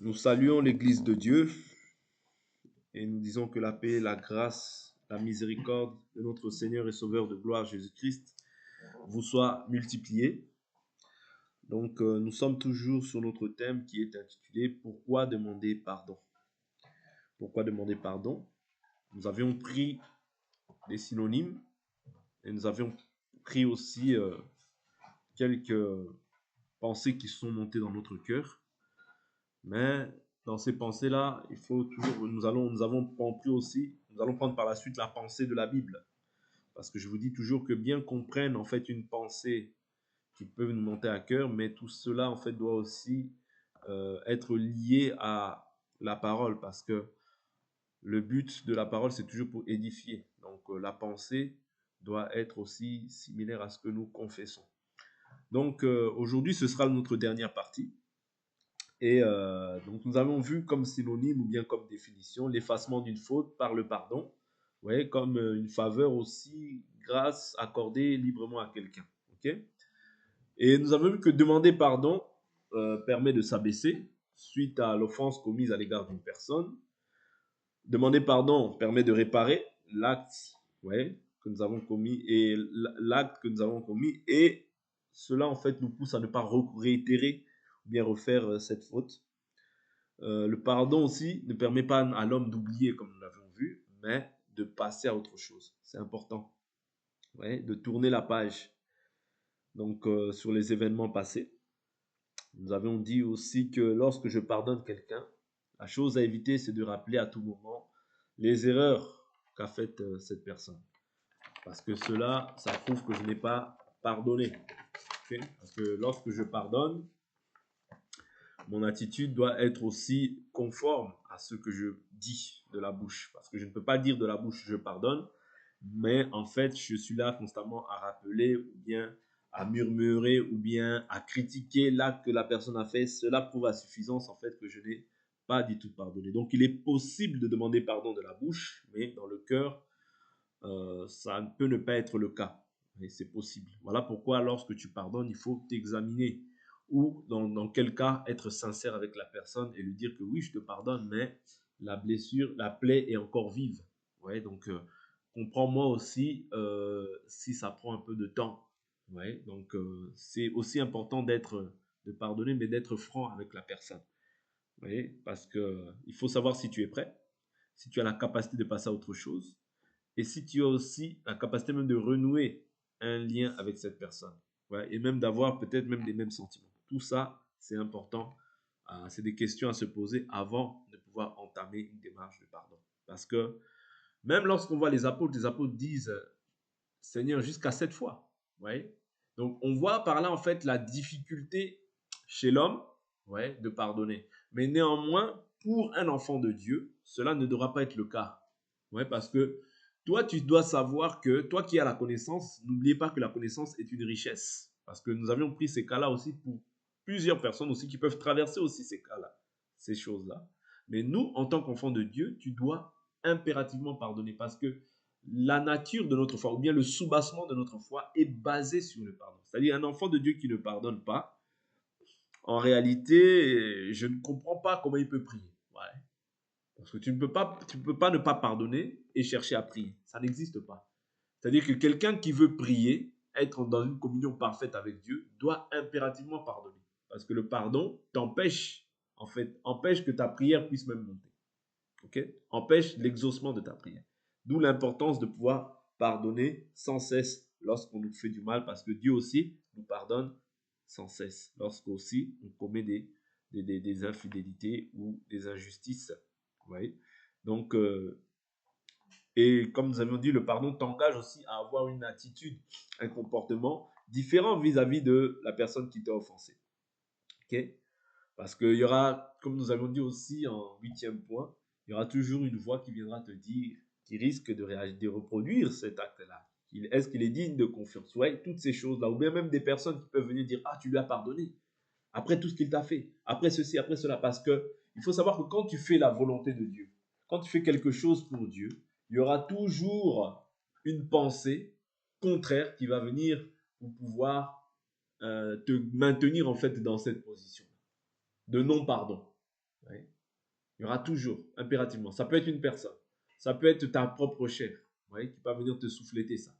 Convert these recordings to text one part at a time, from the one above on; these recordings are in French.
Nous saluons l'Église de Dieu et nous disons que la paix, la grâce, la miséricorde de notre Seigneur et Sauveur de gloire Jésus-Christ vous soit multipliée. Donc, nous sommes toujours sur notre thème qui est intitulé Pourquoi demander pardon? Pourquoi demander pardon? Nous avions pris des synonymes et nous avions pris aussi quelques pensées qui sont montées dans notre cœur. Mais dans ces pensées-là, il faut toujours, nous allons prendre par la suite la pensée de la Bible. Parce que je vous dis toujours que bien qu'on prenne en fait une pensée qui peut nous monter à cœur, mais tout cela en fait doit aussi être lié à la parole, parce que le but de la parole c'est toujours pour édifier. Donc la pensée doit être aussi similaire à ce que nous confessons. Donc aujourd'hui ce sera notre dernière partie. Et donc nous avons vu comme synonyme ou bien comme définition l'effacement d'une faute par le pardon, ouais, comme une faveur aussi, grâce accordée librement à quelqu'un. Okay. Et nous avons vu que demander pardon permet de s'abaisser suite à l'offense commise à l'égard d'une personne. Demander pardon permet de réparer l'acte, ouais, que nous avons commis et l'acte que nous avons commis, et cela en fait nous pousse à ne pas réitérer ou bien refaire cette faute. Le pardon aussi ne permet pas à l'homme d'oublier, comme nous l'avons vu, mais de passer à autre chose. C'est important, ouais, de tourner la page. Donc, sur les événements passés, nous avons dit aussi que lorsque je pardonne quelqu'un, la chose à éviter, c'est de rappeler à tout moment les erreurs qu'a faites cette personne. Parce que cela, ça prouve que je n'ai pas pardonné. Okay? Parce que lorsque je pardonne, mon attitude doit être aussi conforme à ce que je dis de la bouche. Parce que je ne peux pas dire de la bouche je pardonne, mais en fait, je suis là constamment à rappeler ou bien à murmurer ou bien à critiquer l'acte que la personne a fait. Cela prouve à suffisance en fait que je n'ai pas du tout pardonné. Donc il est possible de demander pardon de la bouche, mais dans le cœur, ça ne peut ne pas être le cas. Et c'est possible. Voilà pourquoi lorsque tu pardonnes, il faut t'examiner. Ou dans quel cas être sincère avec la personne et lui dire que oui, je te pardonne, mais la blessure, la plaie est encore vive. Ouais, donc comprends-moi aussi si ça prend un peu de temps. Ouais, donc c'est aussi important de pardonner, mais d'être franc avec la personne. Ouais, parce que il faut savoir si tu es prêt, si tu as la capacité de passer à autre chose, et si tu as aussi la capacité même de renouer un lien avec cette personne, ouais, et même d'avoir peut-être même les mêmes sentiments. Tout ça, c'est important. C'est des questions à se poser avant de pouvoir entamer une démarche de pardon. Parce que même lorsqu'on voit les apôtres disent Seigneur jusqu'à 7 fois. Ouais. Donc on voit par là en fait la difficulté chez l'homme, ouais, de pardonner. Mais néanmoins, pour un enfant de Dieu, cela ne devra pas être le cas. Ouais, parce que toi, tu dois savoir que toi qui as la connaissance, n'oubliez pas que la connaissance est une richesse. Parce que nous avions pris ces cas-là aussi pour plusieurs personnes aussi qui peuvent traverser aussi ces cas-là, ces choses-là. Mais nous, en tant qu'enfants de Dieu, tu dois impérativement pardonner parce que la nature de notre foi, ou bien le soubassement de notre foi, est basé sur le pardon. C'est-à-dire un enfant de Dieu qui ne pardonne pas, en réalité, je ne comprends pas comment il peut prier. Ouais. Parce que tu ne peux pas ne pas pardonner et chercher à prier. Ça n'existe pas. C'est-à-dire que quelqu'un qui veut prier, être dans une communion parfaite avec Dieu, doit impérativement pardonner. Parce que le pardon t'empêche, en fait, empêche que ta prière puisse même monter. Okay? Empêche l'exaucement de ta prière. D'où l'importance de pouvoir pardonner sans cesse lorsqu'on nous fait du mal, parce que Dieu aussi nous pardonne sans cesse, lorsqu'aussi on commet des infidélités ou des injustices. Oui. Donc, et comme nous avions dit, le pardon t'engage aussi à avoir une attitude, un comportement différent vis-à-vis de la personne qui t'a offensé. Okay? Parce qu'il y aura, comme nous avons dit aussi en 8e point, il y aura toujours une voix qui viendra te dire, qui risque de reproduire cet acte-là. Est-ce qu'il est digne de confiance? Ouais, toutes ces choses-là. Ou bien même des personnes qui peuvent venir dire, ah, tu lui as pardonné. Après tout ce qu'il t'a fait. Après ceci, après cela. Parce que il faut savoir que quand tu fais la volonté de Dieu, quand tu fais quelque chose pour Dieu, il y aura toujours une pensée contraire qui va venir pour pouvoir te maintenir en fait dans cette position de non-pardon. Ouais. Il y aura toujours, impérativement. Ça peut être une personne. Ça peut être ta propre chair, ouais, qui va venir te souffléter ça.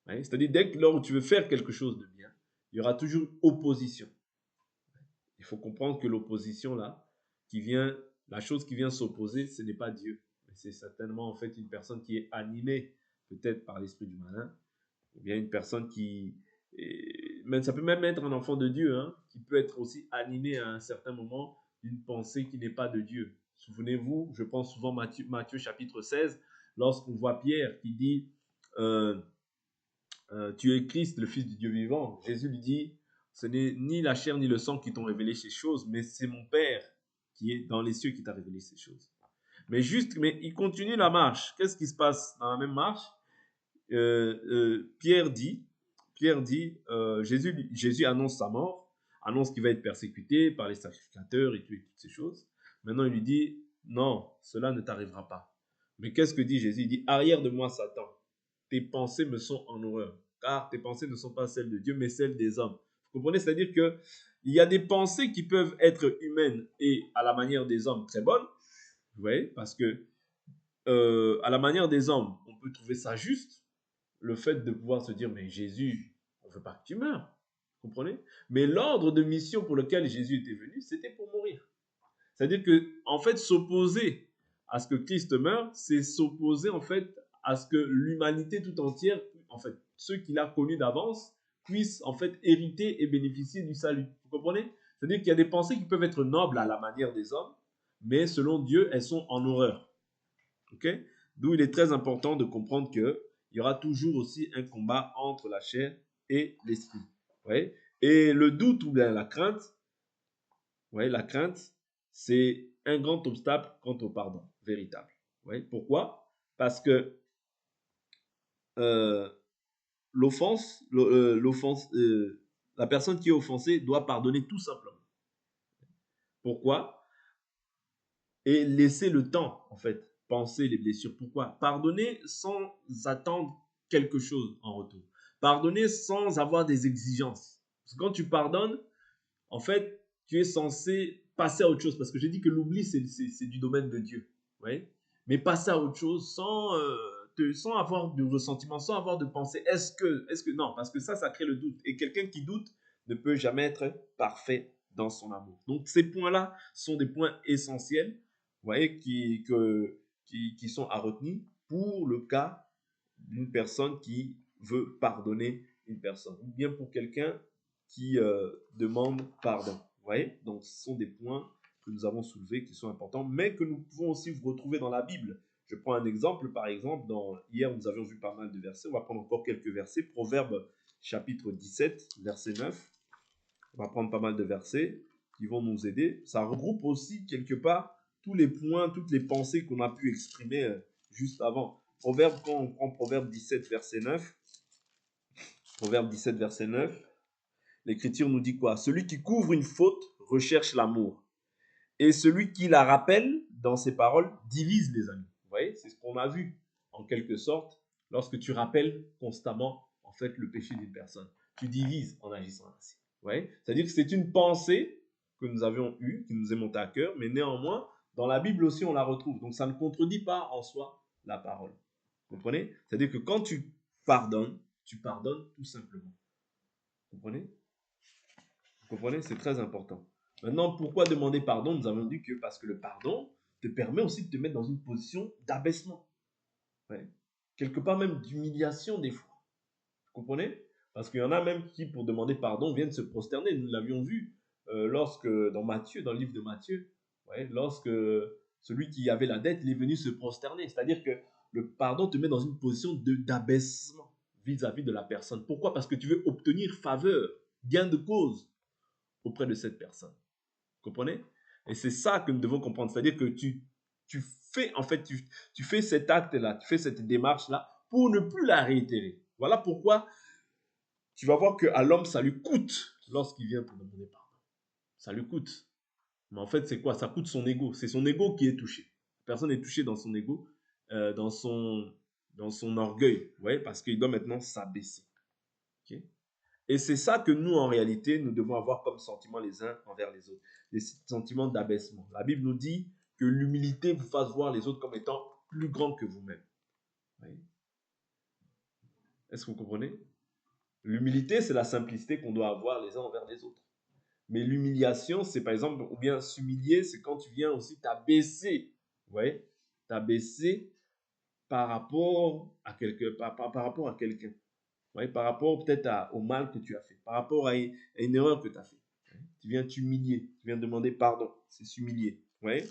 Ouais. C'est-à-dire, dès que lors où tu veux faire quelque chose de bien, il y aura toujours opposition. Il faut comprendre que l'opposition, là, qui vient, la chose qui vient s'opposer, ce n'est pas Dieu. C'est certainement, en fait, une personne qui est animée, peut-être par l'esprit du malin, ou bien une personne qui... Même, ça peut même être un enfant de Dieu, hein, qui peut être aussi animé à un certain moment d'une pensée qui n'est pas de Dieu. Souvenez-vous, je pense souvent Matthieu chapitre 16, lorsqu'on voit Pierre qui dit euh, tu es Christ, le Fils du Dieu vivant. Jésus lui dit, ce n'est ni la chair ni le sang qui t'ont révélé ces choses, mais c'est mon Père qui est dans les cieux qui t'a révélé ces choses. Mais il continue la marche. Qu'est-ce qui se passe dans la même marche? Pierre dit, Jésus annonce sa mort, annonce qu'il va être persécuté par les sacrificateurs et toutes ces choses. Maintenant, il lui dit, non, cela ne t'arrivera pas. Mais qu'est-ce que dit Jésus? Il dit, arrière de moi, Satan. Tes pensées me sont en horreur, car tes pensées ne sont pas celles de Dieu, mais celles des hommes. Vous comprenez? C'est-à-dire que il y a des pensées qui peuvent être humaines et à la manière des hommes très bonnes, vous voyez, parce que à la manière des hommes, on peut trouver ça juste, le fait de pouvoir se dire, mais Jésus, on ne veut pas que tu meurs. Vous comprenez? Mais l'ordre de mission pour lequel Jésus était venu, c'était pour mourir. C'est-à-dire que, en fait, s'opposer à ce que Christ meure, c'est s'opposer, en fait, à ce que l'humanité tout entière, en fait, ceux qu'il a connus d'avance, puissent, en fait, hériter et bénéficier du salut. Vous comprenez? C'est-à-dire qu'il y a des pensées qui peuvent être nobles à la manière des hommes, mais selon Dieu, elles sont en horreur. Ok? D'où il est très important de comprendre que il y aura toujours aussi un combat entre la chair et l'esprit. Ouais? Et le doute ou bien la crainte, ouais, la crainte, c'est un grand obstacle quant au pardon véritable. Ouais? Pourquoi? Parce que euh, l'offense, la personne qui est offensée doit pardonner tout simplement. Pourquoi? Et laisser le temps, en fait, penser les blessures. Pourquoi? Pardonner sans attendre quelque chose en retour. Pardonner sans avoir des exigences. Parce que quand tu pardonnes, en fait, tu es censé passer à autre chose. Parce que j'ai dit que l'oubli, c'est du domaine de Dieu. Ouais? Mais passer à autre chose sans avoir de ressentiment, sans avoir de pensée. Est-ce que, non, parce que ça crée le doute. Et quelqu'un qui doute ne peut jamais être parfait dans son amour. Donc, ces points-là sont des points essentiels, vous voyez, qui sont à retenir pour le cas d'une personne qui veut pardonner une personne, ou bien pour quelqu'un qui demande pardon. Vous voyez? Donc, ce sont des points que nous avons soulevés qui sont importants, mais que nous pouvons aussi vous retrouver dans la Bible. Je prends un exemple, par exemple, hier nous avions vu pas mal de versets, on va prendre encore quelques versets, Proverbe chapitre 17, verset 9. On va prendre pas mal de versets qui vont nous aider. Ça regroupe aussi quelque part tous les points, toutes les pensées qu'on a pu exprimer juste avant. Proverbe, quand on prend Proverbe 17, verset 9, Proverbe 17, verset 9, l'Écriture nous dit quoi? Celui qui couvre une faute recherche l'amour. Et celui qui la rappelle dans ses paroles divise les amis. Vous voyez, c'est ce qu'on a vu en quelque sorte lorsque tu rappelles constamment en fait le péché d'une personne. Tu divises en agissant ainsi. Vous voyez, c'est-à-dire que c'est une pensée que nous avions eue, qui nous est montée à cœur, mais néanmoins, dans la Bible aussi, on la retrouve. Donc ça ne contredit pas en soi la parole. Vous comprenez? C'est-à-dire que quand tu pardonnes tout simplement. Vous comprenez? Vous comprenez? C'est très important. Maintenant, pourquoi demander pardon? Nous avons dit que parce que le pardon te permet aussi de te mettre dans une position d'abaissement. Ouais. Quelque part même d'humiliation des fois. Vous comprenez? Parce qu'il y en a même qui, pour demander pardon, viennent se prosterner. Nous l'avions vu lorsque, dans Matthieu, dans le livre de Matthieu, ouais, lorsque celui qui avait la dette, il est venu se prosterner. C'est-à-dire que le pardon te met dans une position d'abaissement vis-à-vis de la personne. Pourquoi? Parce que tu veux obtenir faveur, gain de cause auprès de cette personne. Vous comprenez? Et c'est ça que nous devons comprendre. C'est-à-dire que tu fais, en fait, tu fais cet acte-là, tu fais cette démarche-là pour ne plus la réitérer. Voilà pourquoi tu vas voir qu'à l'homme, ça lui coûte lorsqu'il vient pour demander pardon. Ça lui coûte. Mais en fait, c'est quoi? Ça coûte son ego. C'est son ego qui est touché. La personne est touchée dans son ego, dans son orgueil. Vous voyez? Parce qu'il doit maintenant s'abaisser. Okay? Et c'est ça que nous, en réalité, nous devons avoir comme sentiment les uns envers les autres. Des sentiments d'abaissement. La Bible nous dit que l'humilité vous fasse voir les autres comme étant plus grands que vous-même. Oui. Est-ce que vous comprenez? L'humilité, c'est la simplicité qu'on doit avoir les uns envers les autres. Mais l'humiliation, c'est par exemple, ou bien s'humilier, c'est quand tu viens aussi t'abaisser. Vous voyez? T'abaisser par rapport à par rapport à quelqu'un. Ouais, par rapport peut-être au mal que tu as fait, par rapport à une erreur que tu as fait. Tu viens t'humilier, tu viens demander pardon, c'est s'humilier. Ouais.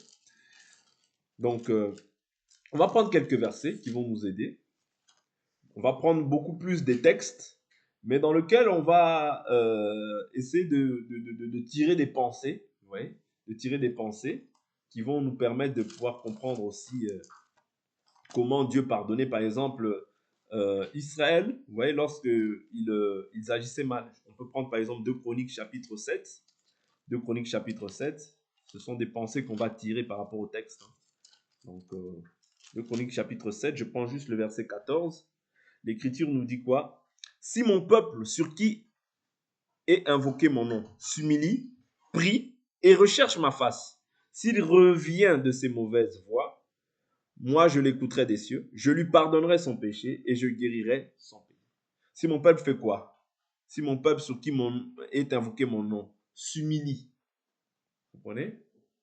Donc, on va prendre quelques versets qui vont nous aider. On va prendre beaucoup plus des textes, mais dans lesquels on va essayer de tirer des pensées, ouais, de tirer des pensées qui vont nous permettre de pouvoir comprendre aussi comment Dieu pardonnait, par exemple, Israël, vous voyez, lorsqu'ils agissaient mal. On peut prendre par exemple 2 Chroniques chapitre 7. 2 Chroniques chapitre 7, ce sont des pensées qu'on va tirer par rapport au texte. Donc, 2 Chroniques chapitre 7, je prends juste le verset 14. L'Écriture nous dit quoi? Si mon peuple sur qui est invoqué mon nom s'humilie, prie et recherche ma face, s'il revient de ses mauvaises voies, moi je l'écouterai des cieux, je lui pardonnerai son péché et je guérirai son pays. Si mon peuple fait quoi? Si mon peuple sur qui est invoqué mon nom s'humilie, vous comprenez?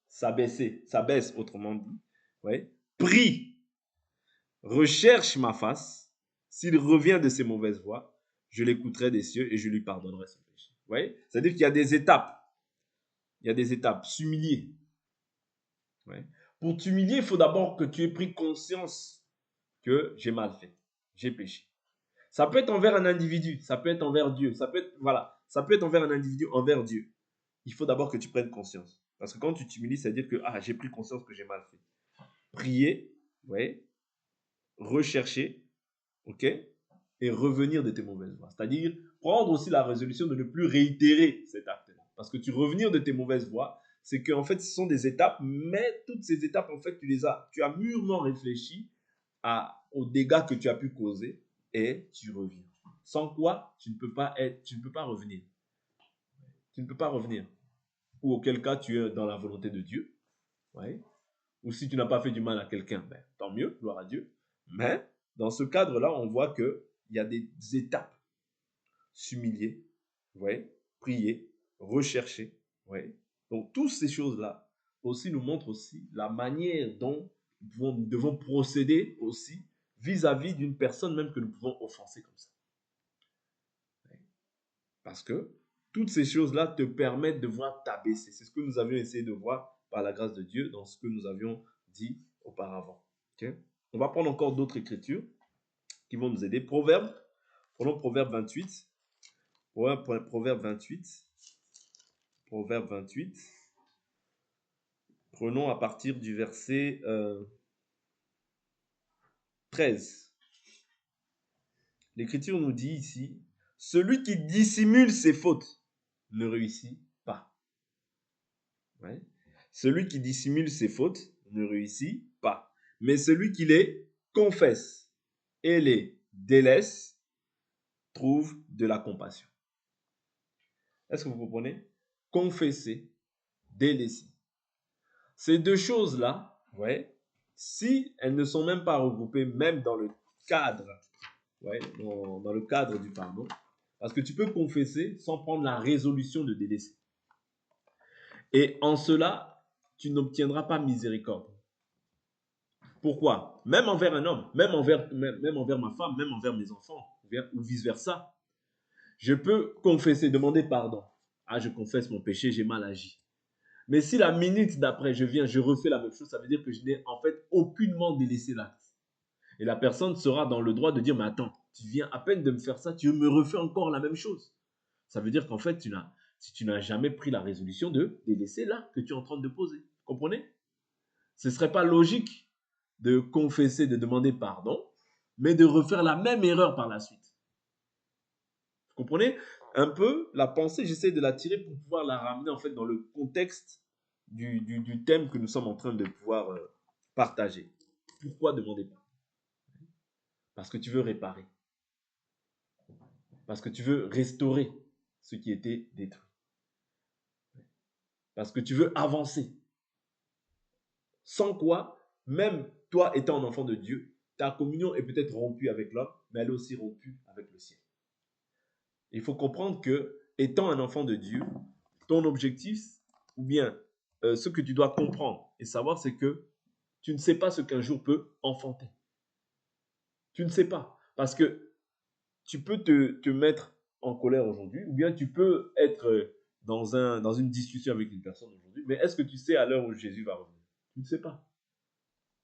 S'abaisse autrement dit, ouais. Prie, recherche ma face, s'il revient de ses mauvaises voies, je l'écouterai des cieux et je lui pardonnerai son péché. Vous voyez? C'est-à-dire qu'il y a des étapes. Il y a des étapes. S'humilier. Ouais. Pour t'humilier, il faut d'abord que tu aies pris conscience que j'ai mal fait, j'ai péché. Ça peut être envers un individu, ça peut être envers Dieu, ça peut être envers un individu, envers Dieu. Il faut d'abord que tu prennes conscience. Parce que quand tu t'humilies, ça veut dire que j'ai pris conscience que j'ai mal fait. Prier, ouais, rechercher, ok, et revenir de tes mauvaises voies. C'est-à-dire prendre aussi la résolution de ne plus réitérer cet acte-là. Parce que tu revenir de tes mauvaises voies, c'est qu'en fait, ce sont des étapes, mais toutes ces étapes, en fait, tu as mûrement réfléchi aux dégâts que tu as pu causer et tu reviens. Sans quoi, tu ne peux pas revenir. Tu ne peux pas revenir. Ou auquel cas, tu es dans la volonté de Dieu. Ouais. Ou si tu n'as pas fait du mal à quelqu'un, ben, tant mieux, gloire à Dieu. Mais dans ce cadre-là, on voit qu'il y a des étapes. S'humilier, ouais, prier, rechercher. Ouais. Donc, toutes ces choses-là aussi nous montrent aussi la manière dont nous devons procéder aussi vis-à-vis d'une personne même que nous pouvons offenser comme ça. Parce que toutes ces choses-là te permettent de voir t'abaisser. C'est ce que nous avions essayé de voir par la grâce de Dieu dans ce que nous avions dit auparavant. Okay? On va prendre encore d'autres écritures qui vont nous aider. Prenons Proverbe 28. Proverbe 28. Proverbe 28. Prenons à partir du verset 13. L'Écriture nous dit ici, celui qui dissimule ses fautes ne réussit pas. Ouais. Celui qui dissimule ses fautes ne réussit pas. Mais celui qui les confesse et les délaisse trouve de la compassion. Est-ce que vous comprenez? Confesser, délaisser. Ces deux choses-là, ouais, si elles ne sont même pas regroupées, même dans le cadre, ouais, dans le cadre du pardon, parce que tu peux confesser sans prendre la résolution de délaisser. Et en cela, tu n'obtiendras pas miséricorde. Pourquoi? Même envers un homme, même envers ma femme, même envers mes enfants, ou vice-versa. Je peux confesser, demander pardon. Je confesse mon péché, j'ai mal agi. Mais si la minute d'après, je refais la même chose, ça veut dire que je n'ai en fait aucunement délaissé l'acte. Et la personne sera dans le droit de dire, mais attends, tu viens à peine de me faire ça, tu me refais encore la même chose. Ça veut dire qu'en fait, tu n'as jamais pris la résolution de délaisser l'acte que tu es en train de poser. Vous comprenez? Ce ne serait pas logique de confesser, de demander pardon, mais de refaire la même erreur par la suite. Vous comprenez? Un peu, la pensée, j'essaie de la tirer pour pouvoir la ramener en fait dans le contexte du thème que nous sommes en train de pouvoir partager. Pourquoi demander pardon? Parce que tu veux réparer. Parce que tu veux restaurer. ce qui était détruit. Parce que tu veux avancer. Sans quoi, même toi étant un enfant de Dieu, ta communion est peut-être rompue avec l'homme, mais elle est aussi rompue avec le ciel. Il faut comprendre que, étant un enfant de Dieu, ton objectif, ou bien ce que tu dois comprendre et savoir, c'est que tu ne sais pas ce qu'un jour peut enfanter. Tu ne sais pas. Parce que tu peux te mettre en colère aujourd'hui, ou bien tu peux être dans une discussion avec une personne aujourd'hui, mais est-ce que tu sais à l'heure où Jésus va revenir? Tu ne sais pas.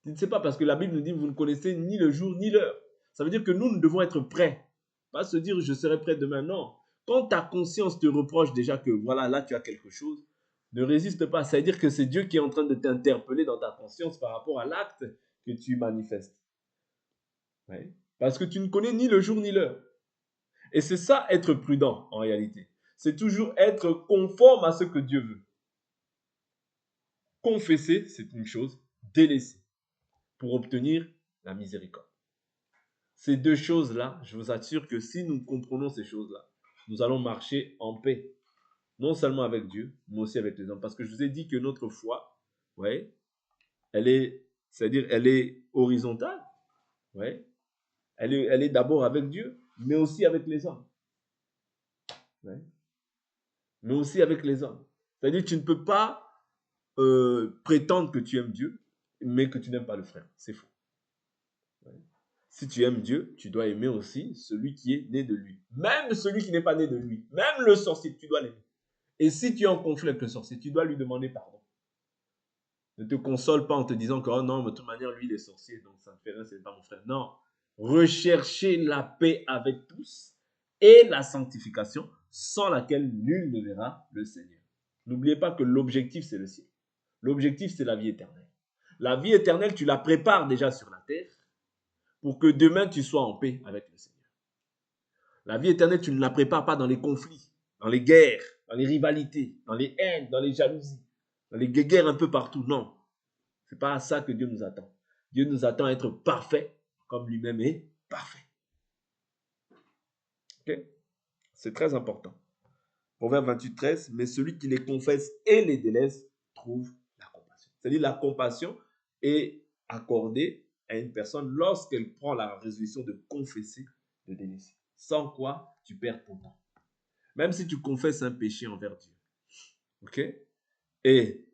Tu ne sais pas parce que la Bible nous dit vous ne connaissez ni le jour ni l'heure. Ça veut dire que nous devons être prêts. Pas se dire je serai prêt demain. Non. Quand ta conscience te reproche déjà que voilà, là tu as quelque chose, ne résiste pas. Ça veut dire que c'est Dieu qui est en train de t'interpeller dans ta conscience par rapport à l'acte que tu manifestes. Ouais. Parce que tu ne connais ni le jour ni l'heure. Et c'est ça être prudent en réalité. C'est toujours être conforme à ce que Dieu veut. Confesser, c'est une chose. Délaisser pour obtenir la miséricorde. Ces deux choses-là, je vous assure que si nous comprenons ces choses-là, nous allons marcher en paix. Non seulement avec Dieu, mais aussi avec les hommes. Parce que je vous ai dit que notre foi, ouais, c'est-à-dire elle est horizontale. Ouais, elle est d'abord avec Dieu, mais aussi avec les hommes. Ouais, mais aussi avec les hommes. C'est-à-dire que tu ne peux pas prétendre que tu aimes Dieu, mais que tu n'aimes pas le frère. C'est faux. Ouais. Si tu aimes Dieu, tu dois aimer aussi celui qui est né de lui. Même celui qui n'est pas né de lui. Même le sorcier, tu dois l'aimer. Et si tu es en conflit avec le sorcier, tu dois lui demander pardon. Ne te console pas en te disant que oh non, mais de toute manière, lui, il est sorcier, donc ça ne fait rien, c'est pas mon frère. Non. Recherchez la paix avec tous et la sanctification, sans laquelle nul ne verra le Seigneur. N'oubliez pas que l'objectif, c'est le ciel. L'objectif, c'est la vie éternelle. La vie éternelle, tu la prépares déjà sur la terre pour que demain, tu sois en paix avec le Seigneur. La vie éternelle, tu ne la prépares pas dans les conflits, dans les guerres, dans les rivalités, dans les haines, dans les jalousies, dans les guerres un peu partout. Non, ce n'est pas à ça que Dieu nous attend. Dieu nous attend à être parfait comme lui-même est parfait. Okay? C'est très important. Proverbe 28, 13, mais celui qui les confesse et les délaisse trouve la compassion. C'est-à-dire la compassion est accordée à une personne lorsqu'elle prend la résolution de confesser, de délaisser. Sans quoi, tu perds ton temps. Même si tu confesses un péché envers Dieu, ok, et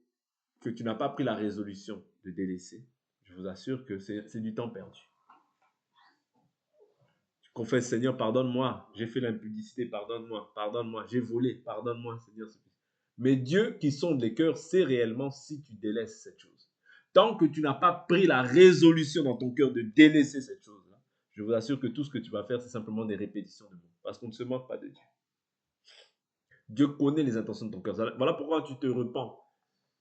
que tu n'as pas pris la résolution de délaisser, je vous assure que c'est du temps perdu. Tu confesses, Seigneur, pardonne-moi, j'ai fait l'impudicité, pardonne-moi, j'ai volé, pardonne-moi, Seigneur. Mais Dieu qui sonde les cœurs sait réellement si tu délaisses cette chose. Tant que tu n'as pas pris la résolution dans ton cœur de délaisser cette chose-là, je vous assure que tout ce que tu vas faire, c'est simplement des répétitions de mots. Parce qu'on ne se moque pas de Dieu. Dieu connaît les intentions de ton cœur. Voilà pourquoi tu te repens.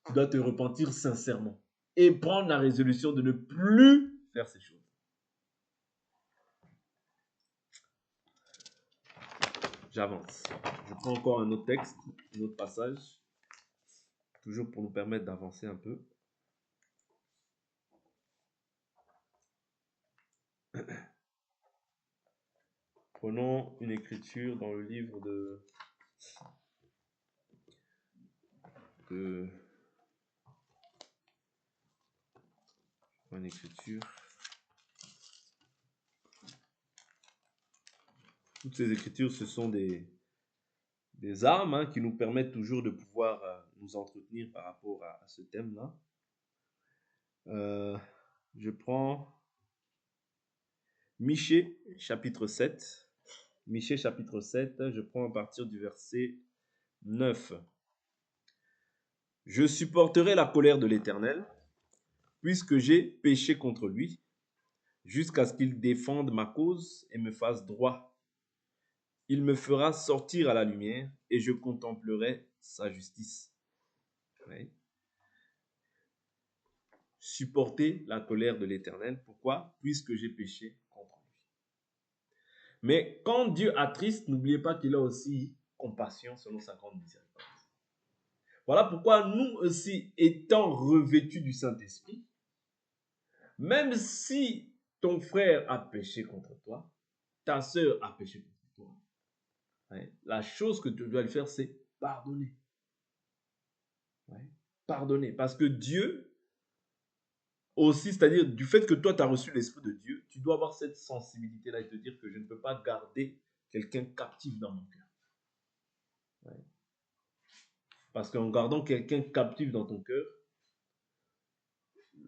Tu dois te repentir sincèrement et prendre la résolution de ne plus faire ces choses. J'avance. Je prends encore un autre texte, un autre passage, toujours pour nous permettre d'avancer un peu. Prenons une écriture dans le livre de une écriture. Toutes ces écritures, ce sont des armes qui nous permettent toujours de pouvoir nous entretenir par rapport à ce thème-là. Je prends Michée, chapitre 7. Michée, chapitre 7, je prends à partir du verset 9. Je supporterai la colère de l'Éternel, puisque j'ai péché contre lui, jusqu'à ce qu'il défende ma cause et me fasse droit. Il me fera sortir à la lumière et je contemplerai sa justice. Oui. Supporter la colère de l'Éternel. Pourquoi? Puisque j'ai péché contre lui. Mais quand Dieu attriste, n'oubliez pas qu'il a aussi compassion selon sa grande miséricorde. Voilà pourquoi nous aussi, étant revêtus du Saint-Esprit, même si ton frère a péché contre toi, ta sœur a péché contre toi, Ouais. La chose que tu dois lui faire, c'est pardonner. Ouais. Pardonner. Parce que Dieu aussi, c'est-à-dire du fait que toi, tu as reçu l'Esprit de Dieu, tu dois avoir cette sensibilité-là et te dire que je ne peux pas garder quelqu'un captif dans mon cœur. Ouais. Parce qu'en gardant quelqu'un captif dans ton cœur,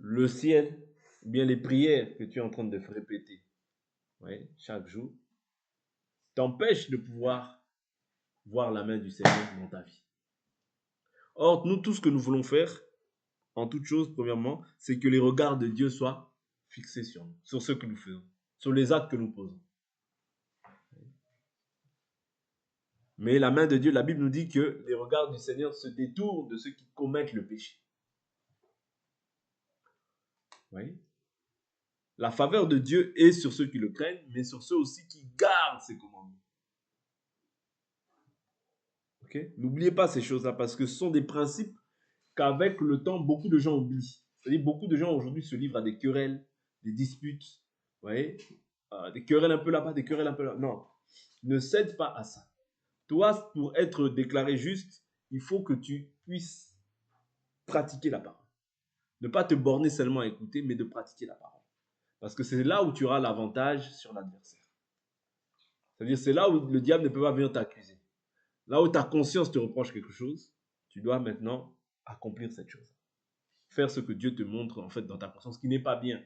le ciel, ou bien les prières que tu es en train de répéter, ouais, chaque jour, t'empêchent de pouvoir voir la main du Seigneur dans ta vie. Or, nous, tout ce que nous voulons faire, en toute chose, premièrement, c'est que les regards de Dieu soient fixés sur nous, sur ce que nous faisons, sur les actes que nous posons. Mais la main de Dieu, la Bible nous dit que les regards du Seigneur se détournent de ceux qui commettent le péché. Oui. La faveur de Dieu est sur ceux qui le craignent, mais sur ceux aussi qui gardent ses commandements. Okay? N'oubliez pas ces choses-là, parce que ce sont des principes qu'avec le temps, beaucoup de gens oublient. C'est-à-dire beaucoup de gens aujourd'hui se livrent à des querelles, des disputes, vous voyez, des querelles un peu là-bas, des querelles un peu là. Non, ne cède pas à ça. Toi, pour être déclaré juste, il faut que tu puisses pratiquer la parole. Ne pas te borner seulement à écouter, mais de pratiquer la parole. Parce que c'est là où tu auras l'avantage sur l'adversaire. C'est-à-dire, c'est là où le diable ne peut pas venir t'accuser. Là où ta conscience te reproche quelque chose, tu dois maintenant accomplir cette chose. Faire ce que Dieu te montre en fait dans ta conscience qui n'est pas bien.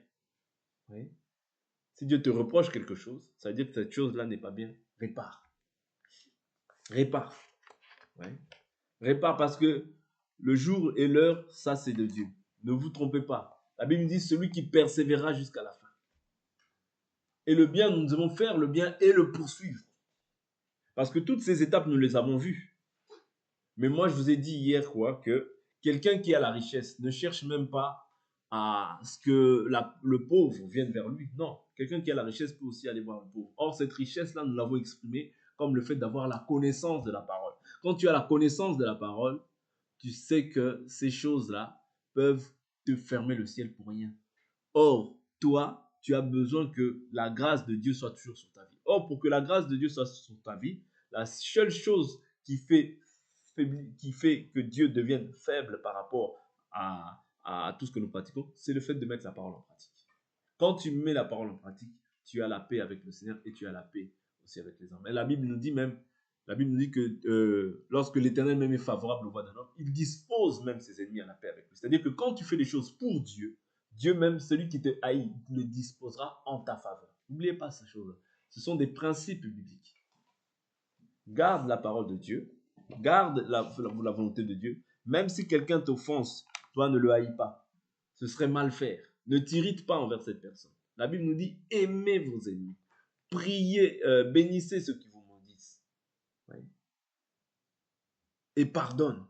Oui. Si Dieu te reproche quelque chose, ça veut dire que cette chose-là n'est pas bien. Répare. Répare. Oui. Répare parce que le jour et l'heure, ça c'est de Dieu. Ne vous trompez pas. La Bible dit celui qui persévérera jusqu'à la fin. Et le bien, nous devons faire le bien et le poursuivre. Parce que toutes ces étapes, nous les avons vues. Mais moi, je vous ai dit hier que quelqu'un qui a la richesse ne cherche même pas à ce que le pauvre vienne vers lui. Non, quelqu'un qui a la richesse peut aussi aller voir le pauvre. Or, cette richesse-là, nous l'avons exprimée comme le fait d'avoir la connaissance de la parole. Quand tu as la connaissance de la parole, tu sais que ces choses-là peuvent te fermer le ciel pour rien. Or, toi, tu as besoin que la grâce de Dieu soit toujours sur ta vie. Or, pour que la grâce de Dieu soit sur ta vie, la seule chose qui fait que Dieu devienne faible par rapport à tout ce que nous pratiquons, c'est le fait de mettre la parole en pratique. Quand tu mets la parole en pratique, tu as la paix avec le Seigneur et tu as la paix aussi avec les hommes. Et la Bible nous dit même, la Bible nous dit que lorsque l'Éternel même est favorable aux voies d'un homme, il dispose même ses ennemis à la paix avec lui. C'est-à-dire que quand tu fais les choses pour Dieu, Dieu même, celui qui te haït, le disposera en ta faveur. N'oubliez pas ces choses-là. Ce sont des principes bibliques. Garde la parole de Dieu, garde la volonté de Dieu. Même si quelqu'un t'offense, toi ne le haïs pas. Ce serait mal faire. Ne t'irrite pas envers cette personne. La Bible nous dit, aimez vos ennemis. Priez, bénissez ceux qui vous maudissent. Oui. Et pardonne.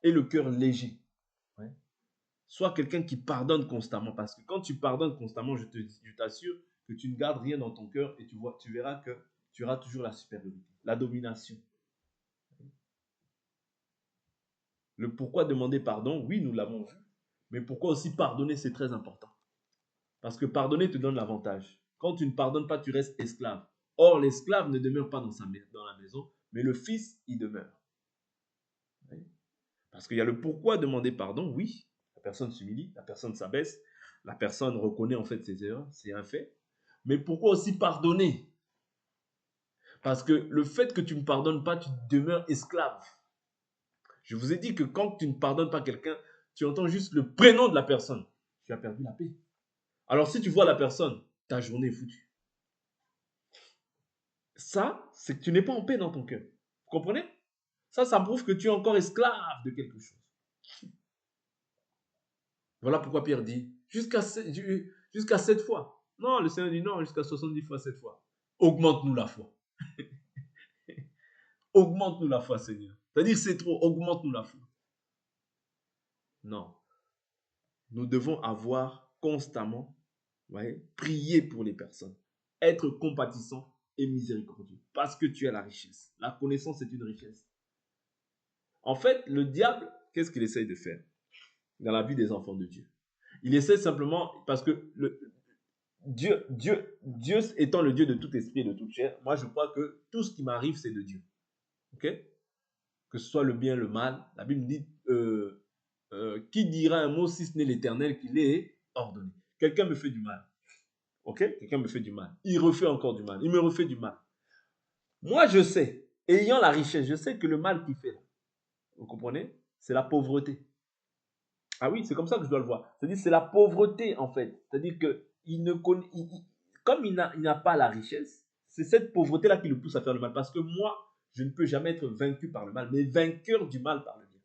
Et le cœur léger. Oui. Sois quelqu'un qui pardonne constamment. Parce que quand tu pardonnes constamment, je t'assure que tu ne gardes rien dans ton cœur et tu verras que tu auras toujours la supériorité, la domination. Le pourquoi demander pardon, oui, nous l'avons vu. Mais pourquoi aussi pardonner, c'est très important. Parce que pardonner te donne l'avantage. Quand tu ne pardonnes pas, tu restes esclave. Or, l'esclave ne demeure pas dans la maison, mais le fils y demeure. Oui. Parce qu'il y a le pourquoi demander pardon, oui. La personne s'humilie, la personne s'abaisse, la personne reconnaît en fait ses erreurs, c'est un fait. Mais pourquoi aussi pardonner? Parce que le fait que tu ne pardonnes pas, tu demeures esclave. Je vous ai dit que quand tu ne pardonnes pas quelqu'un, tu entends juste le prénom de la personne. Tu as perdu la paix. Alors si tu vois la personne, ta journée est foutue. Ça, c'est que tu n'es pas en paix dans ton cœur. Vous comprenez? Ça prouve que tu es encore esclave de quelque chose. Voilà pourquoi Pierre dit, jusqu'à 7 fois. Non, le Seigneur dit non, jusqu'à 70 fois 7 fois. Augmente-nous la foi. Augmente-nous la foi, Seigneur. C'est-à-dire c'est trop, augmente-nous la foi. Non. Nous devons avoir constamment, prier pour les personnes. Être compatissant et miséricordieux. Parce que tu as la richesse. La connaissance est une richesse. En fait, le diable, qu'est-ce qu'il essaye de faire dans la vie des enfants de Dieu? Il essaie simplement, parce que Dieu étant le Dieu de tout esprit et de toute chair, moi je crois que tout ce qui m'arrive, c'est de Dieu. Ok? Que ce soit le bien, le mal. La Bible dit, qui dira un mot si ce n'est l'Éternel qui l'ait ordonné? Quelqu'un me fait du mal. Ok? Quelqu'un me fait du mal. Il refait encore du mal. Il me refait du mal. Moi, je sais, ayant la richesse, je sais que le mal qu'il fait, vous comprenez? C'est la pauvreté. Ah oui, c'est comme ça que je dois le voir. C'est-à-dire, c'est la pauvreté, en fait. C'est-à-dire que il ne connaît, comme il n'a pas la richesse, c'est cette pauvreté-là qui le pousse à faire le mal. Parce que moi, je ne peux jamais être vaincu par le mal, mais vainqueur du mal par le bien.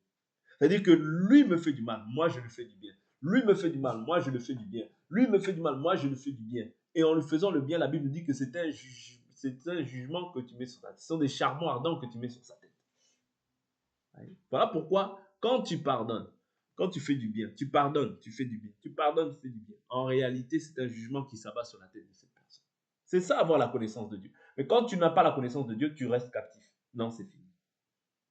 C'est-à-dire que lui me fait du mal, moi je le fais du bien. Lui me fait du mal, moi je le fais du bien. Lui me fait du mal, moi je le fais du bien. Et en lui faisant le bien, la Bible dit que c'est un jugement que tu mets sur sa tête. Ce sont des charbons ardents que tu mets sur sa tête. Voilà pourquoi, quand tu pardonnes, quand tu fais du bien, tu pardonnes, tu fais du bien. Tu pardonnes, tu fais du bien. En réalité, c'est un jugement qui s'abat sur la tête de cette personne. C'est ça, avoir la connaissance de Dieu. Mais quand tu n'as pas la connaissance de Dieu, tu restes captif. Non, c'est fini.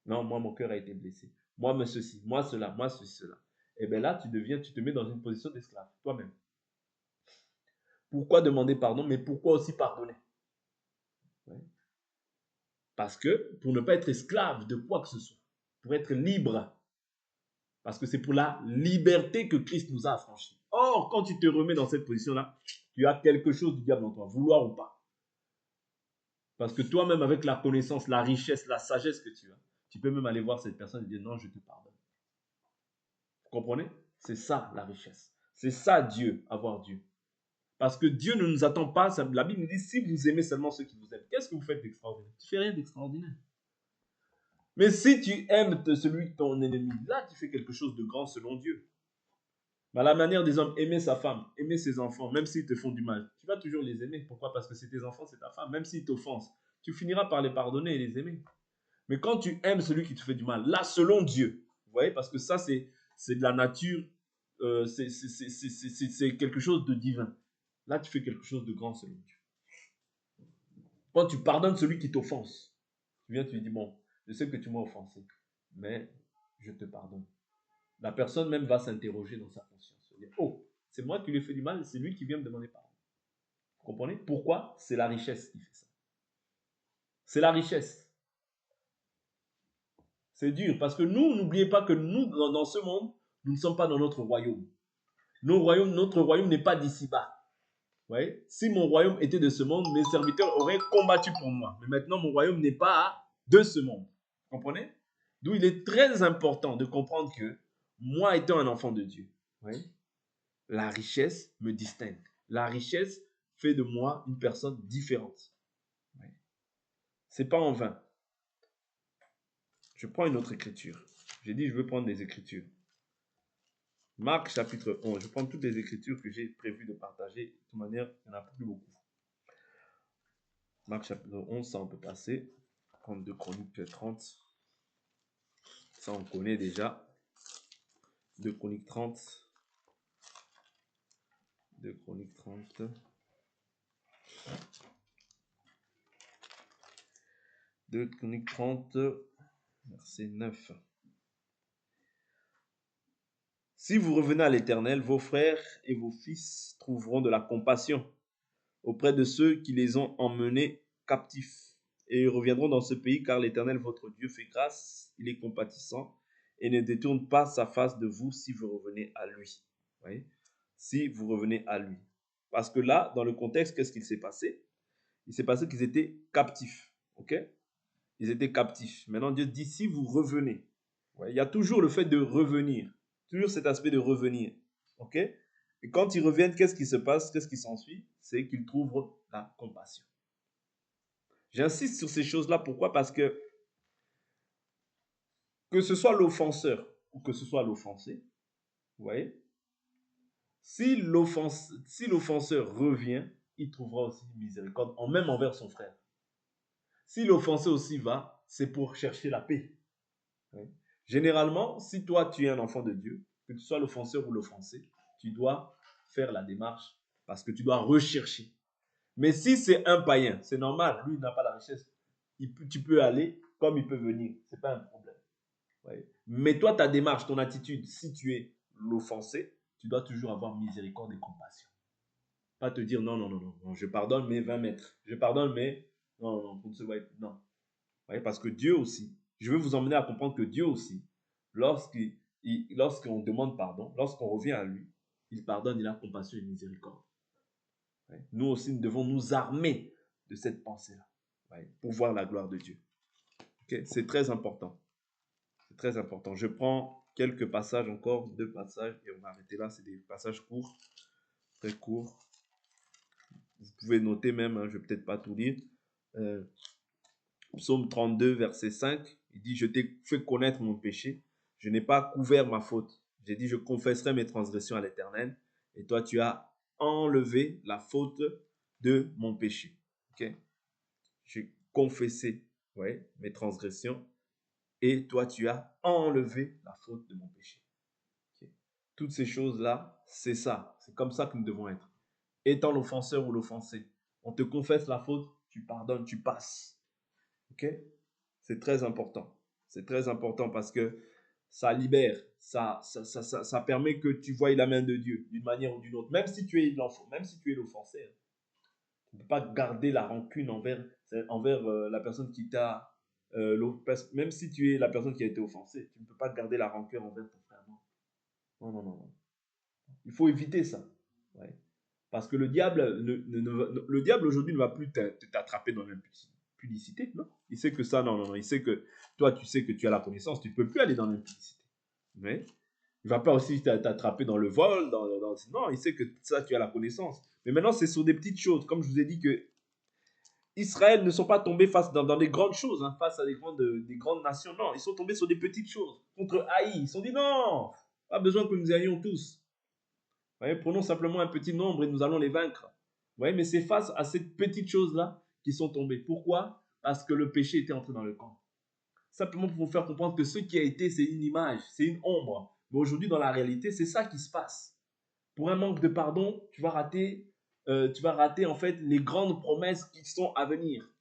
Non, moi, mon cœur a été blessé. Moi, ceci, moi, cela, moi, ceci, cela. Et bien là, tu te mets dans une position d'esclave, toi-même. Pourquoi demander pardon, mais pourquoi aussi pardonner? Ouais. Parce que pour ne pas être esclave de quoi que ce soit, pour être libre. Parce que c'est pour la liberté que Christ nous a affranchis. Or, quand tu te remets dans cette position-là, tu as quelque chose du diable en toi, vouloir ou pas. Parce que toi-même, avec la connaissance, la richesse, la sagesse que tu as, tu peux même aller voir cette personne et dire non, je te pardonne. Vous comprenez? C'est ça la richesse. C'est ça Dieu, avoir Dieu. Parce que Dieu ne nous attend pas. La Bible nous dit si vous aimez seulement ceux qui vous aiment, qu'est-ce que vous faites d'extraordinaire? Tu fais rien d'extraordinaire. Mais si tu aimes celui ton ennemi, là tu fais quelque chose de grand selon Dieu. À la manière des hommes, aimer sa femme, aimer ses enfants, même s'ils te font du mal, tu vas toujours les aimer. Pourquoi? Parce que c'est tes enfants, c'est ta femme. Même s'ils t'offensent, tu finiras par les pardonner et les aimer. Mais quand tu aimes celui qui te fait du mal, là, selon Dieu, vous voyez, parce que ça, c'est de la nature, c'est quelque chose de divin. Là, tu fais quelque chose de grand selon Dieu. Quand tu pardonnes celui qui t'offense, tu viens, tu lui dis, bon, je sais que tu m'as offensé, mais je te pardonne. La personne même va s'interroger dans sa conscience. Dire, oh, c'est moi qui lui ai fait du mal, c'est lui qui vient me demander pardon. Vous comprenez? Pourquoi? C'est la richesse qui fait ça. C'est la richesse. C'est dur parce que nous, n'oubliez pas que nous, dans ce monde, nous ne sommes pas dans notre royaume. Notre royaume n'est pas d'ici-bas. Si mon royaume était de ce monde, mes serviteurs auraient combattu pour moi. Mais maintenant, mon royaume n'est pas de ce monde. Vous comprenez? D'où il est très important de comprendre que moi, étant un enfant de Dieu, la richesse me distingue. La richesse fait de moi une personne différente. C'est pas en vain. Je prends une autre écriture. J'ai dit, je veux prendre des écritures. Marc chapitre 11. Je prends toutes les écritures que j'ai prévu de partager. De toute manière, il n'y en a plus beaucoup. Marc chapitre 11, ça on peut passer. Prendre 2 Chroniques 30. Ça on connaît déjà. 2 Chroniques 30. 2 Chroniques 30. 2 Chroniques 30, verset 9. Si vous revenez à l'Éternel, vos frères et vos fils trouveront de la compassion auprès de ceux qui les ont emmenés captifs. Et ils reviendront dans ce pays, car l'Éternel, votre Dieu, fait grâce, il est compatissant, et ne détourne pas sa face de vous si vous revenez à lui. Oui? Si vous revenez à lui. Parce que là, dans le contexte, qu'est-ce qu'il s'est passé? Il s'est passé qu'ils étaient captifs. Ok? Ils étaient captifs. Maintenant, Dieu dit, si vous revenez. Ouais? Il y a toujours le fait de revenir. Toujours cet aspect de revenir. Ok? Et quand ils reviennent, qu'est-ce qui se passe? Qu'est-ce qui s'ensuit? C'est qu'ils trouvent la compassion. J'insiste sur ces choses-là. Pourquoi? Parce que ce soit l'offenseur ou que ce soit l'offensé, vous voyez, si l'offenseur revient, il trouvera aussi miséricorde, même envers son frère. Si l'offensé aussi va, c'est pour chercher la paix. Oui. Généralement, si toi tu es un enfant de Dieu, que tu sois l'offenseur ou l'offensé, tu dois faire la démarche parce que tu dois rechercher. Mais si c'est un païen, c'est normal, lui il n'a pas la richesse. Tu peux aller comme il peut venir, ce n'est pas un problème. Ouais. Mais toi, ta démarche, ton attitude, si tu es l'offensé, tu dois toujours avoir miséricorde et compassion. Pas te dire non, non, non, non, non, je pardonne mes 20 mètres. Je pardonne mes. Non, non, pour se voir. Non. Ouais, parce que Dieu aussi, je veux vous emmener à comprendre que Dieu aussi, lorsqu'on demande pardon, lorsqu'on revient à lui, il pardonne, il a compassion et miséricorde. Ouais. Nous aussi, nous devons nous armer de cette pensée-là, ouais, pour voir la gloire de Dieu. Okay? C'est très important. C'est très important. Je prends quelques passages encore, 2 passages, et on va arrêter là. C'est des passages courts, très courts. Vous pouvez noter même, hein, je ne vais peut-être pas tout lire. Psaume 32, verset 5, il dit « Je t'ai fait connaître mon péché, je n'ai pas couvert ma faute. J'ai dit, je confesserai mes transgressions à l'Éternel, et toi, tu as enlevé la faute de mon péché. » Okay? J'ai confessé, ouais, mes transgressions, et toi, tu as enlevé la faute de mon péché. Okay? Toutes ces choses-là, c'est ça. C'est comme ça que nous devons être. Étant l'offenseur ou l'offensé, on te confesse la faute, tu pardonnes, tu passes. Ok? C'est très important. C'est très important parce que ça libère, ça permet que tu voies la main de Dieu d'une manière ou d'une autre. Même si tu es l'enfant, même si tu es l'offensé, hein. Tu ne peux pas garder la rancune envers la personne qui t'a... même si tu es la personne qui a été offensée, tu ne peux pas garder la rancœur envers ton frère. Non, non, non, non. Il faut éviter ça. Ouais. Parce que le diable aujourd'hui ne va plus t'attraper dans l'impudicité, non? Il sait que ça, non, non, non. Il sait que toi, tu sais que tu as la connaissance, tu ne peux plus aller dans l'impudicité. Mais il ne va pas aussi t'attraper dans le vol, non, il sait que ça, tu as la connaissance. Mais maintenant, c'est sur des petites choses. Comme je vous ai dit que Israël ne sont pas tombés dans des grandes choses, hein, face à des grandes nations. Non, ils sont tombés sur des petites choses. Contre Haï, ils se sont dit non, pas besoin que nous allions tous. Voyez, prenons simplement un petit nombre et nous allons les vaincre. Voyez, mais c'est face à ces petites choses-là qu'ils sont tombés. Pourquoi? Parce que le péché était entré dans le camp. Simplement pour vous faire comprendre que ce qui a été, c'est une image, c'est une ombre. Mais aujourd'hui, dans la réalité, c'est ça qui se passe. Pour un manque de pardon, tu vas rater en fait les grandes promesses qui sont à venir.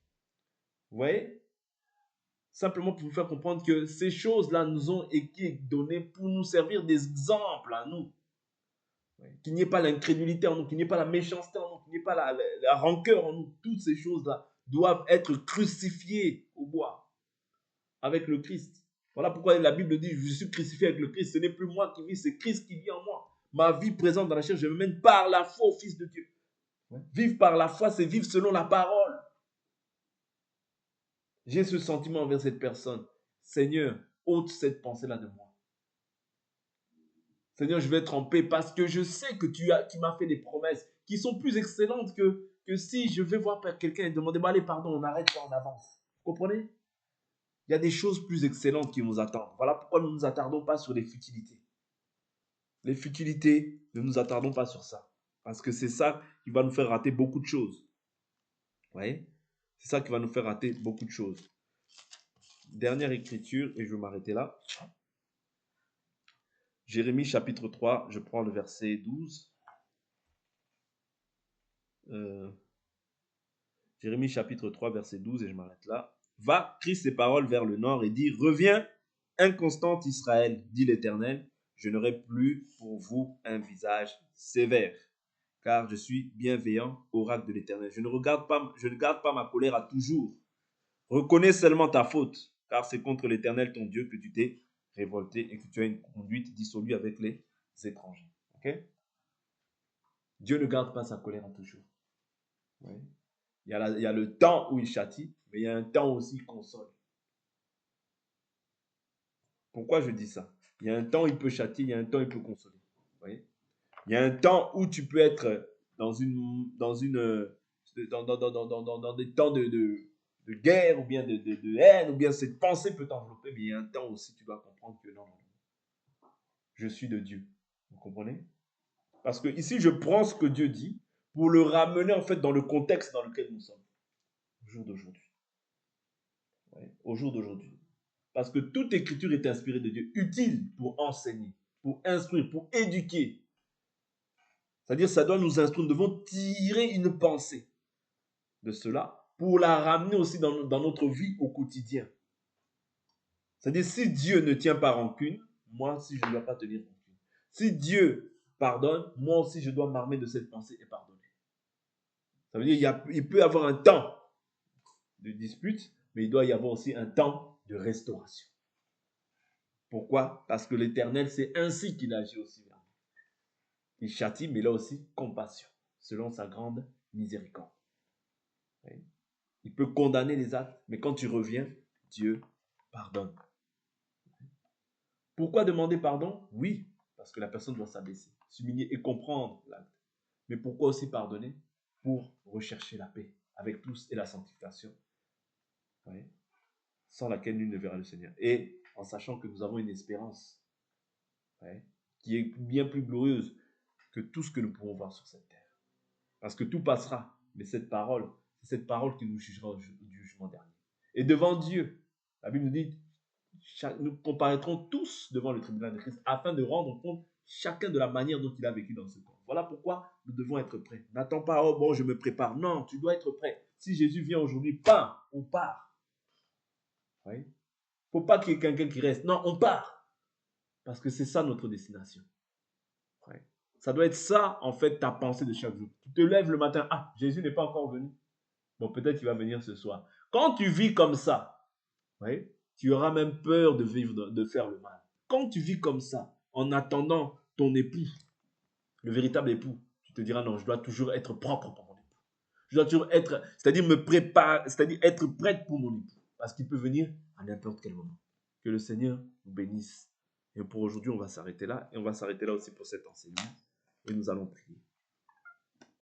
Vous voyez? Simplement pour vous faire comprendre que ces choses-là nous ont été données pour nous servir d'exemple à nous. Qu'il n'y ait pas l'incrédulité en nous, qu'il n'y ait pas la méchanceté en nous, qu'il n'y ait pas la rancœur en nous. Toutes ces choses-là doivent être crucifiées au bois avec le Christ. Voilà pourquoi la Bible dit, je suis crucifié avec le Christ. Ce n'est plus moi qui vis, c'est Christ qui vit en moi. Ma vie présente dans la chair, je me mène par la foi au Fils de Dieu. Vivre par la foi, c'est vivre selon la parole. J'ai ce sentiment envers cette personne. Seigneur, ôte cette pensée-là de moi. Seigneur, je vais être en paix parce que je sais que tu m'as fait des promesses qui sont plus excellentes que si je vais voir quelqu'un et demander, allez, pardon, on arrête ça, on avance. Vous comprenez? Il y a des choses plus excellentes qui nous attendent. Voilà pourquoi nous ne nous attardons pas sur les futilités. Les futilités, ne nous attardons pas sur ça. Parce que c'est ça qui va nous faire rater beaucoup de choses. Vous voyez? C'est ça qui va nous faire rater beaucoup de choses. Dernière écriture, et je vais m'arrêter là. Jérémie chapitre 3, je prends le verset 12. Jérémie chapitre 3, verset 12, et je m'arrête là. Va, crie ces paroles vers le nord et dit, reviens, inconstant Israël, dit l'Éternel, je n'aurai plus pour vous un visage sévère, car je suis bienveillant, oracle de l'Éternel. Je ne garde pas ma colère à toujours. Reconnais seulement ta faute, car c'est contre l'Éternel ton Dieu que tu t'es révolté et que tu as une conduite dissolue avec les étrangers. Okay? Dieu ne garde pas sa colère à toujours. Ouais. Il y a le temps où il châtie, mais il y a un temps aussi il console. Pourquoi je dis ça? Il y a un temps où il peut châtier, il y a un temps où il peut consoler. Vous voyez? Il y a un temps où tu peux être dans des temps de guerre ou bien de haine, ou bien cette pensée peut t'envelopper, mais il y a un temps aussi tu dois comprendre que non, je suis de Dieu. Vous comprenez? Parce que ici, je prends ce que Dieu dit pour le ramener en fait dans le contexte dans lequel nous sommes, au jour d'aujourd'hui. Ouais, au jour d'aujourd'hui. Parce que toute écriture est inspirée de Dieu, utile pour enseigner, pour instruire, pour éduquer. C'est-à-dire, ça doit nous instruire. Nous devons tirer une pensée de cela pour la ramener aussi dans notre vie au quotidien. C'est-à-dire, si Dieu ne tient pas rancune, moi aussi, je ne dois pas tenir rancune. Si Dieu pardonne, moi aussi, je dois m'armer de cette pensée et pardonner. Ça veut dire il peut y avoir un temps de dispute, mais il doit y avoir aussi un temps de restauration. Pourquoi? Parce que l'Éternel, c'est ainsi qu'il agit aussi vers nous. Il châtie, mais il a aussi compassion, selon sa grande miséricorde. Oui. Il peut condamner les actes, mais quand tu reviens, Dieu pardonne. Pourquoi demander pardon? Oui, parce que la personne doit s'abaisser, s'humilier et comprendre l'acte. Mais pourquoi aussi pardonner? Pour rechercher la paix avec tous et la sanctification, oui, sans laquelle nul ne verra le Seigneur. Et en sachant que nous avons une espérance, oui, qui est bien plus glorieuse que tout ce que nous pouvons voir sur cette terre. Parce que tout passera, mais cette parole, c'est cette parole qui nous jugera du jugement dernier. Et devant Dieu, la Bible nous dit, nous comparaîtrons tous devant le tribunal de Christ afin de rendre compte chacun de la manière dont il a vécu dans ce corps. Voilà pourquoi nous devons être prêts. N'attends pas, oh bon, je me prépare. Non, tu dois être prêt. Si Jésus vient aujourd'hui, on part. Il ne faut pas qu'il y ait quelqu'un qui reste. Non, on part. Parce que c'est ça notre destination. Ouais. Ça doit être ça, en fait, ta pensée de chaque jour. Tu te lèves le matin, ah, Jésus n'est pas encore venu. Bon, peut-être qu'il va venir ce soir. Quand tu vis comme ça, ouais, tu auras même peur de vivre, de faire le mal. Quand tu vis comme ça, en attendant ton époux, le véritable époux, tu te diras non, je dois toujours être propre pour mon époux. Je dois toujours être, c'est-à-dire me préparer, c'est-à-dire être prête pour mon époux. Parce qu'il peut venir à n'importe quel moment. Que le Seigneur nous bénisse. Et pour aujourd'hui, on va s'arrêter là. Et on va s'arrêter là aussi pour cet enseignement. Et nous allons prier.